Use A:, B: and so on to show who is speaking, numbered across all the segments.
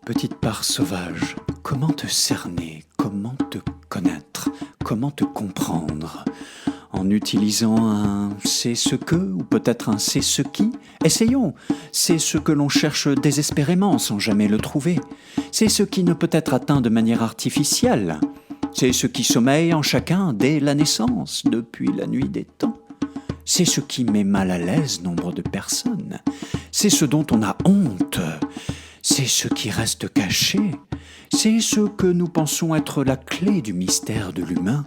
A: Petite part sauvage, comment te cerner, comment te connaître, comment te comprendre? En utilisant un c'est ce que ou peut-être un c'est ce qui? Essayons. C'est ce que l'on cherche désespérément sans jamais le trouver. C'est ce qui ne peut être atteint de manière artificielle. C'est ce qui sommeille en chacun dès la naissance, depuis la nuit des temps. C'est ce qui met mal à l'aise nombre de personnes. C'est ce dont on a honte. C'est ce qui reste caché. C'est ce que nous pensons être la clé du mystère de l'humain.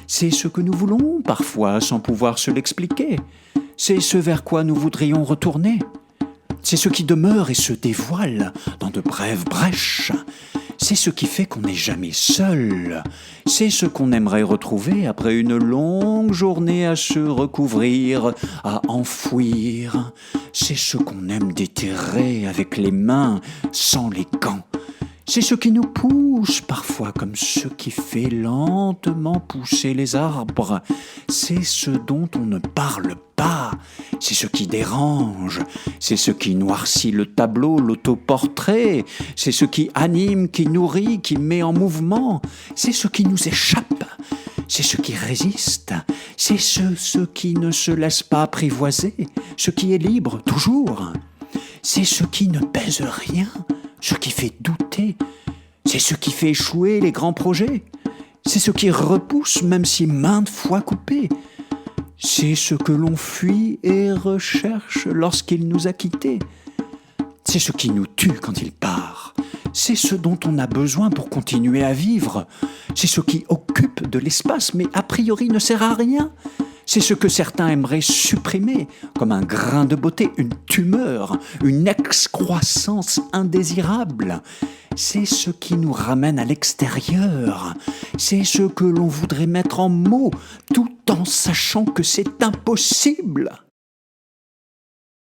A: C'est ce que nous voulons parfois sans pouvoir se l'expliquer. C'est ce vers quoi nous voudrions retourner. C'est ce qui demeure et se dévoile dans de brèves brèches. C'est ce qui fait qu'on n'est jamais seul. C'est ce qu'on aimerait retrouver après une longue journée à se recouvrir, à enfouir. C'est ce qu'on aime déterrer avec les mains, sans les gants. C'est ce qui nous pousse parfois comme ce qui fait lentement pousser les arbres. C'est ce dont on ne parle pas. C'est ce qui dérange. C'est ce qui noircit le tableau, l'autoportrait. C'est ce qui anime, qui nourrit, qui met en mouvement. C'est ce qui nous échappe. C'est ce qui résiste. C'est ce qui ne se laisse pas apprivoiser. Ce qui est libre, toujours. C'est ce qui ne pèse rien. Ce qui fait douter, c'est ce qui fait échouer les grands projets. C'est ce qui repousse même si maintes fois coupé. C'est ce que l'on fuit et recherche lorsqu'il nous a quittés. C'est ce qui nous tue quand il part. C'est ce dont on a besoin pour continuer à vivre. C'est ce qui occupe de l'espace mais a priori ne sert à rien. C'est ce que certains aimeraient supprimer, comme un grain de beauté, une tumeur, une excroissance indésirable. C'est ce qui nous ramène à l'extérieur. C'est ce que l'on voudrait mettre en mots, tout en sachant que c'est impossible.